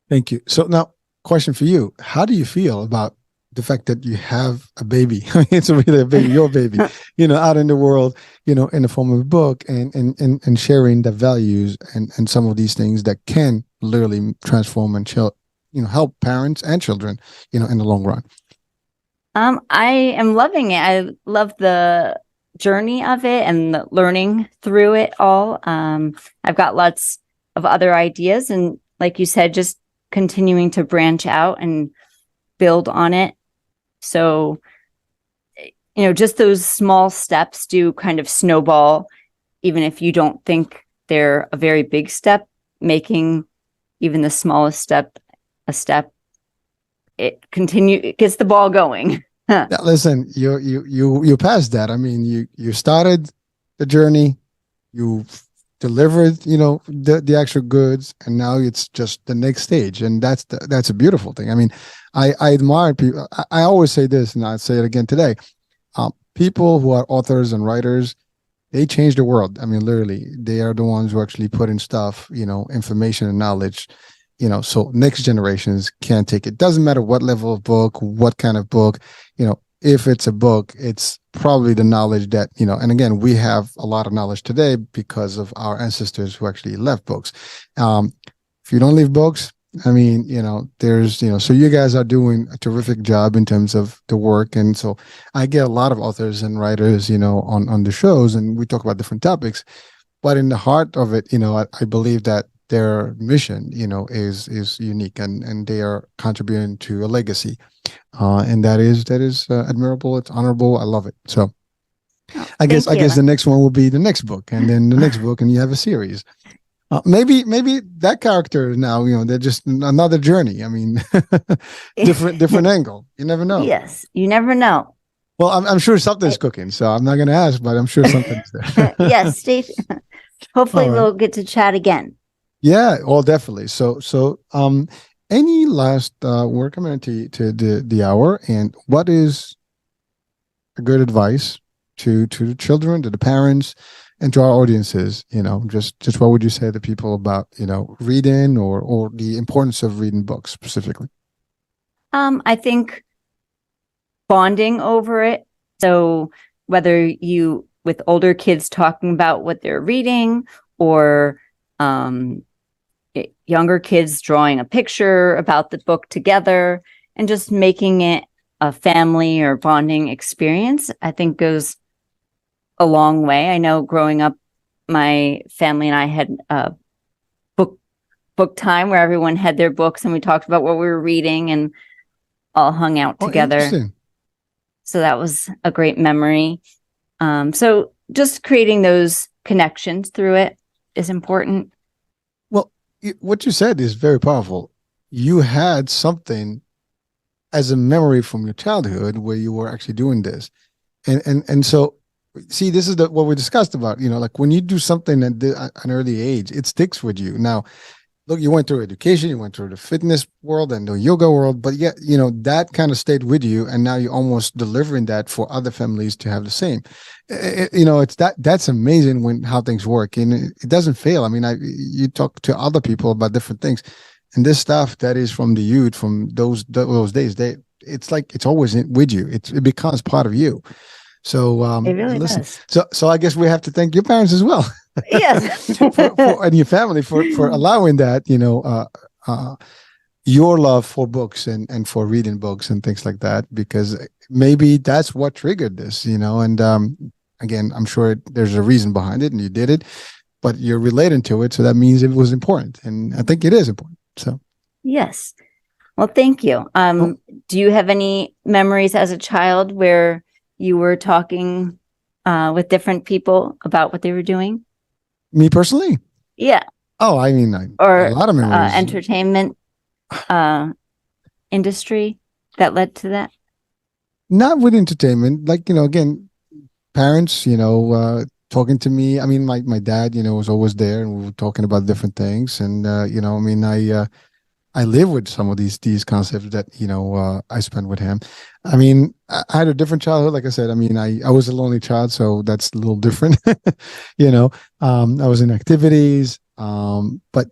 Thank you. So now, question for you. How do you feel about the fact that you have a baby? I mean, it's really a baby, your baby, out in the world, in the form of a book and sharing the values and some of these things that can literally transform and help parents and children, in the long run. I am loving it. I love the journey of it and the learning through it all. I've got lots of other ideas, and like you said, just continuing to branch out and build on it. So, just those small steps do kind of snowball, even if you don't think they're a very big step. Making even the smallest step a step, it gets the ball going. Yeah, listen, you passed that. I mean, you started the journey, you delivered, the actual goods, and now it's just the next stage, and that's a beautiful thing. I mean, I admire people. I always say this, and I'll say it again today. People who are authors and writers, they change the world. I mean, literally, they are the ones who actually put in stuff, information and knowledge. So next generations can take it. Doesn't matter what level of book, what kind of book, if it's a book, it's probably the knowledge that, and again, we have a lot of knowledge today because of our ancestors who actually left books. If you don't leave books, I mean, there's, so you guys are doing a terrific job in terms of the work. And so I get a lot of authors and writers, on the shows, and we talk about different topics, but in the heart of it, I believe that their mission, is unique, and they are contributing to a legacy, and that is admirable. It's honorable. I love it. So, I guess the next one will be the next book, and then the next book, and you have a series. Maybe that character now, they're just another journey. I mean, different angle. You never know. Yes, you never know. Well, I'm sure something's cooking, so I'm not going to ask, but I'm sure something's there. Yes, Steve. Hopefully, we'll get to chat again. Yeah, well, definitely. So, any last we're coming to the hour, and what is a good advice to the children, to the parents, and to our audiences? Just what would you say to people about reading or the importance of reading books specifically? I think bonding over it. So whether you with older kids talking about what they're reading, or younger kids drawing a picture about the book together, and just making it a family or bonding experience, I think goes a long way. I know growing up, my family and I had a book time where everyone had their books and we talked about what we were reading and all hung out together. So that was a great memory. So just creating those connections through it is important. Well, what you said is very powerful. You had something as a memory from your childhood where you were actually doing this. And so, see, this is what we discussed about, like when you do something at an early age, it sticks with you. Now, look, you went through education, you went through the fitness world and the yoga world, but yet, that kind of stayed with you. And now you're almost delivering that for other families to have the same. It's that's amazing how things work, and it doesn't fail. I mean, you talk to other people about different things, and this stuff that is from the youth, from those days, it's like it's always with you. It becomes part of you. So it really listen. Does. So I guess we have to thank your parents as well. Yes, and your family for allowing that. Your love for books and for reading books and things like that, because maybe that's what triggered this. And again, I'm sure there's a reason behind it, and you did it, but you're relating to it, so that means it was important, and I think it is important. So yes. Well, thank you. Do you have any memories as a child where you were talking with different people about what they were doing? Me personally? Yeah. Oh, I mean, or a lot of memories. Entertainment industry that led to that? Not with entertainment. Like, again, parents, talking to me. I mean, my dad, was always there, and we were talking about different things. And, I live with some of these concepts that, I spent with him. I mean, I had a different childhood. Like I said, I mean, I was a lonely child, so that's a little different. I was in activities, but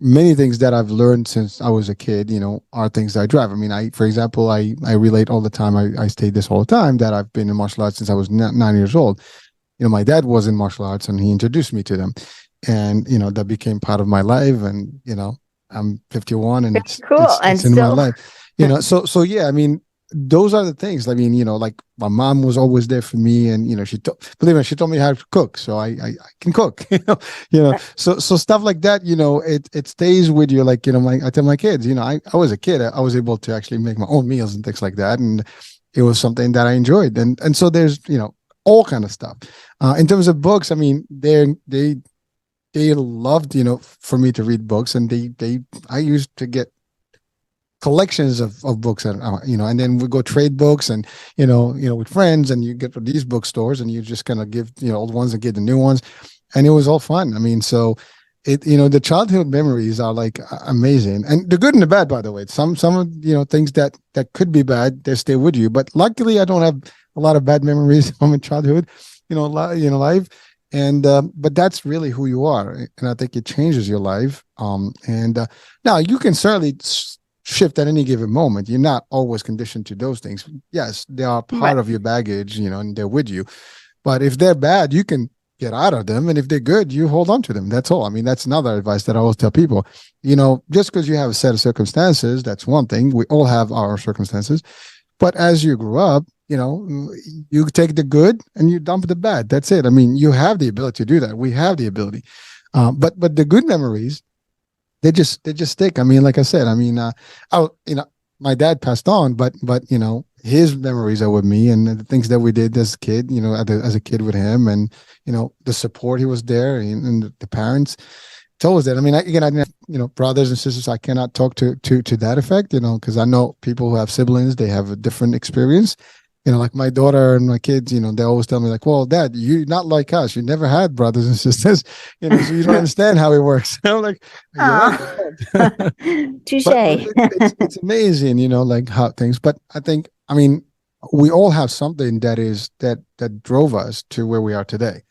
many things that I've learned since I was a kid, are things that I drive. I mean, for example, I relate all the time. I state this all the time that I've been in martial arts since I was 9 years old. My dad was in martial arts and he introduced me to them. And, that became part of my life. And, I'm 51 and it's in my life, so yeah, I mean, those are the things. I mean, like my mom was always there for me, and believe me, she told me how to cook, so I can cook. So stuff like that. It stays with you. Like I tell my kids, I was a kid. I was able to actually make my own meals and things like that, and it was something that I enjoyed. And so there's all kind of stuff. In terms of books, I mean, they loved for me to read books, and I used to get collections of books, and and then we go trade books, and with friends, and you get to these bookstores and you just kind of give old ones and get the new ones, and it was all fun. I mean, so the childhood memories are like amazing, and the good and the bad, by the way. Some of things that could be bad, they stay with you, but luckily I don't have a lot of bad memories from my childhood, life. And but that's really who you are, and I think it changes your life. And now you can certainly shift at any given moment. You're not always conditioned to those things. Yes, they are part of your baggage, and they're with you. But if they're bad, you can get out of them, and if they're good, you hold on to them. That's all. I mean, that's another advice that I always tell people. Just because you have a set of circumstances, that's one thing. We all have our circumstances, but as you grow up, you take the good and you dump the bad. That's it. I mean, you have the ability to do that. We have the ability. But the good memories, they just stick. I mean, like I said, I mean, my dad passed on, but his memories are with me, and the things that we did as a kid, as a kid with him, and the support he was there, and the parents. It's always that. I mean, again, I didn't have, brothers and sisters. I cannot talk to that effect, because I know people who have siblings, they have a different experience. Like my daughter and my kids, they always tell me like, well, Dad, you're not like us. You never had brothers and sisters, so you don't understand how it works. I'm like, touche. It's amazing, like how things, but I mean, we all have something that drove us to where we are today.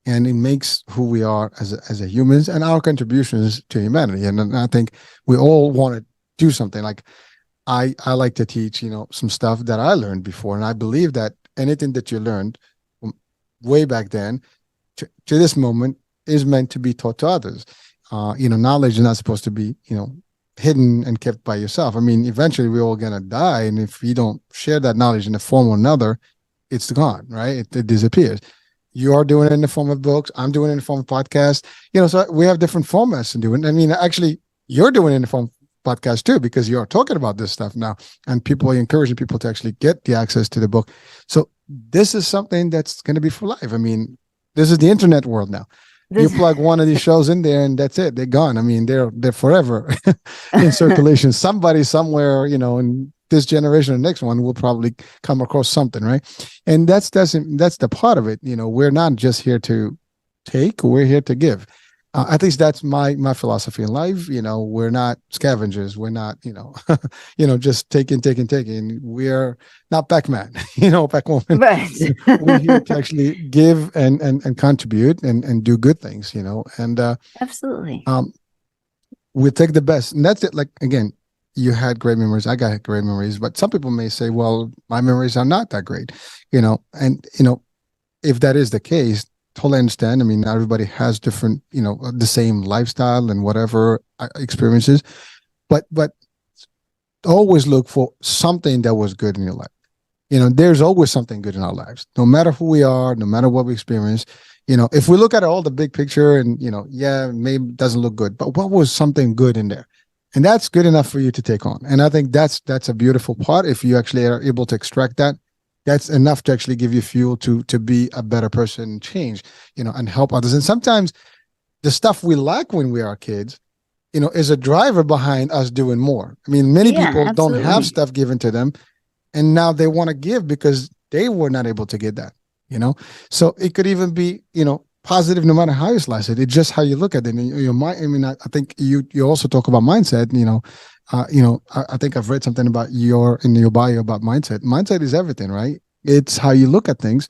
And it makes who we are as a humans and our contributions to humanity. And I think we all want to do something. Like I like to teach, some stuff that I learned before. And I believe that anything that you learned from way back then to this moment is meant to be taught to others. Knowledge is not supposed to be, hidden and kept by yourself. I mean, eventually we're all going to die. And if you don't share that knowledge in a form or another, it's gone, right? It disappears. You are doing it in the form of books. I'm doing it in the form of podcasts. So we have different formats to do it. I mean, actually, you're doing it in the form of podcast too, because you're talking about this stuff now, and people are encouraging people to actually get the access to the book. So this is something that's going to be for life. I mean, this is the internet world now. You plug one of these shows in there, and that's it. They're gone. I mean, they're forever in circulation. Somebody somewhere, in this generation or next one will probably come across something, right? And that's the part of it. We're not just here to take, we're here to give. At least that's my philosophy in life. We're not scavengers. We're not, just taking. We're not Pac-Man, Pac-Woman. Right. We're here to actually give and contribute and do good things, and absolutely. We take the best. And that's it. Like, again, you had great memories. I got great memories, but some people may say, well, my memories are not that great, and, if that is the case, totally understand. I mean, not everybody has different, the same lifestyle and whatever experiences, but always look for something that was good in your life. There's always something good in our lives, no matter who we are, no matter what we experience. If we look at all the big picture and, maybe it doesn't look good, but what was something good in there? And that's good enough for you to take on. And I think that's a beautiful part. If you actually are able to extract that, that's enough to actually give you fuel to be a better person and change, and help others. And sometimes the stuff we lack when we are kids, is a driver behind us doing more. I mean, many people don't have stuff given to them, and now they want to give because they were not able to get that, So it could even be, positive no matter how you slice it. It's just how you look at it. And your mind, I mean, I think you also talk about mindset, I think I've read something about in your bio about mindset. Mindset is everything, right? It's how you look at things.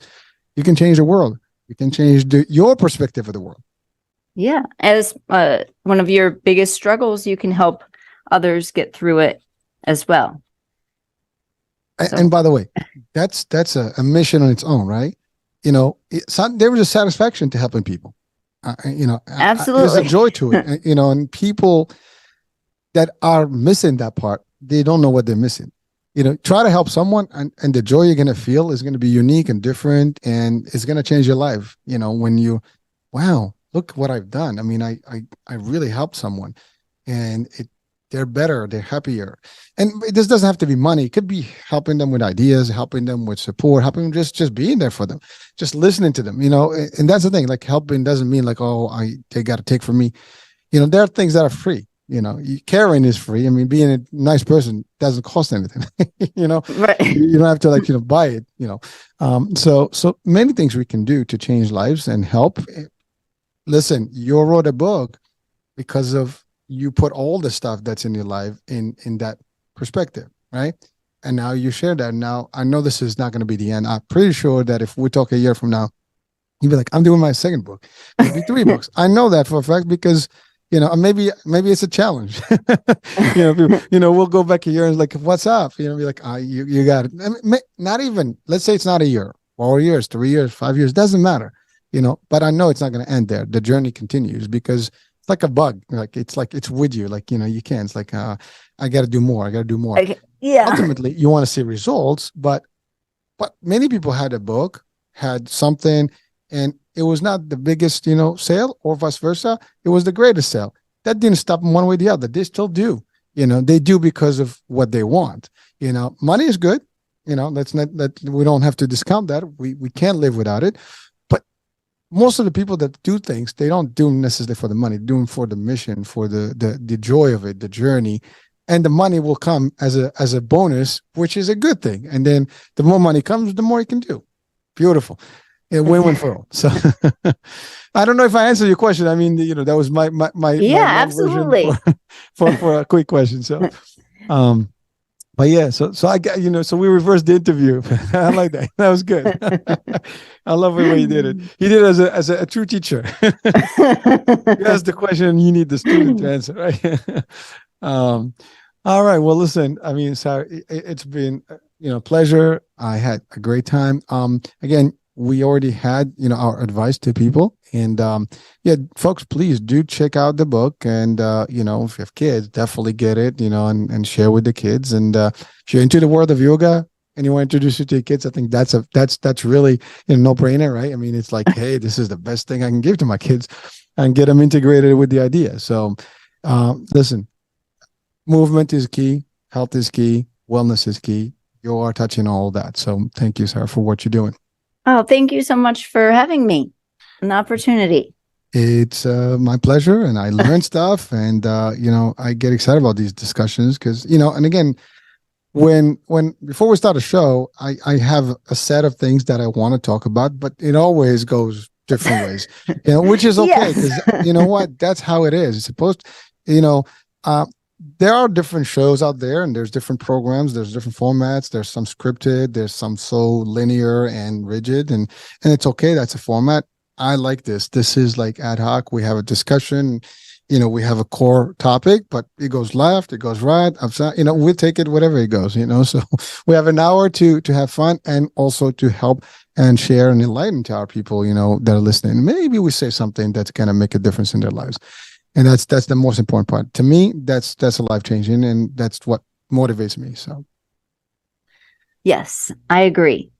You can change the world. You can change your perspective of the world. Yeah. As one of your biggest struggles, you can help others get through it as well. And by the way, that's a mission on its own, right? There was a satisfaction to helping people. Absolutely. There's a joy to it. And people that are missing that part, they don't know what they're missing. Try to help someone, and the joy you're going to feel is going to be unique and different, and it's going to change your life. When you, wow, look what I've done. I mean, I really helped someone, and they're better, they're happier. And this doesn't have to be money. It could be helping them with ideas, helping them with support, helping them just being there for them, just listening to them, and that's the thing. Like, helping doesn't mean like, oh, they got to take from me. There are things that are free. Caring is free. I mean, being a nice person doesn't cost anything. Right. You don't have to buy it. So many things we can do to change lives and help. Listen, you wrote a book because of you put all the stuff that's in your life in that perspective, right? And now you share that. Now I know this is not going to be the end. I'm pretty sure that if we talk a year from now, you'll be like, I'm doing my second book, maybe 3 books. I know that for a fact because maybe it's a challenge. We'll go back a year and like, what's up? Be like, you got it. I mean, not even, let's say it's not a year, 4 years, 3 years, 5 years, doesn't matter. But I know it's not going to end there. The journey continues because it's like a bug. It's with you. You can't. It's like, I got to do more. I got to do more. Yeah. Ultimately, you want to see results, but many people had a book, had something, and it was not the biggest, sale, or vice versa. It was the greatest sale. That didn't stop them one way or the other. They still do. They do because of what they want. Money is good. That's not that we don't have to discount that. We can't live without it. But most of the people that do things, they don't do them necessarily for the money. They're doing for the mission, for the joy of it, the journey. And the money will come as a bonus, which is a good thing. And then the more money comes, the more you can do. Beautiful. Yeah, win-win for all. So I don't know if I answered your question. I mean, that was my absolutely for a quick question. So, but yeah, so I got, so we reversed the interview. I like that. That was good. I love the way you did it. You did it as a true teacher. You asked the question, you need the student to answer, right? All right. Well, listen, I mean, sorry, it's been, pleasure. I had a great time. Again, we already had, our advice to people, and folks, please do check out the book. And if you have kids, definitely get it, and share with the kids. And if you're into the world of yoga and you want to introduce it to your kids, I think that's really no brainer, right? I mean, it's like, hey, this is the best thing I can give to my kids, and get them integrated with the idea. So, listen, movement is key, health is key, wellness is key. You are touching all that. So, thank you, Sarah, for what you're doing. Oh, thank you so much for having me. An opportunity. It's my pleasure, and I learn stuff, and I get excited about these discussions because and again, when before we start a show, I have a set of things that I want to talk about, but it always goes different ways, which is okay because what, that's how it is. It's supposed, there are different shows out there, and there's different programs, there's different formats, there's some scripted, there's some so linear and rigid, and it's okay. That's a format. I like this. This is like ad hoc. We have a discussion, we have a core topic, but it goes left, it goes right, upside, we'll take it whatever it goes, so we have an hour to have fun, and also to help and share and enlighten to our people, that are listening. Maybe we say something that's going to make a difference in their lives. And that's the most important part to me. That's a life-changing, and that's what motivates me. So, yes, I agree.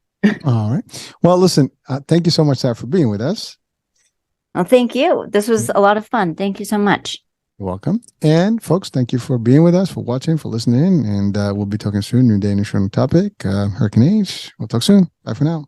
All right. Well, listen, thank you so much, Sarah, for being with us. Well, thank you. This was a lot of fun. Thank you so much. You're welcome. And folks, thank you for being with us, for watching, for listening. And we'll be talking soon. New day, new show, new topic. Hurricane H. We'll talk soon. Bye for now.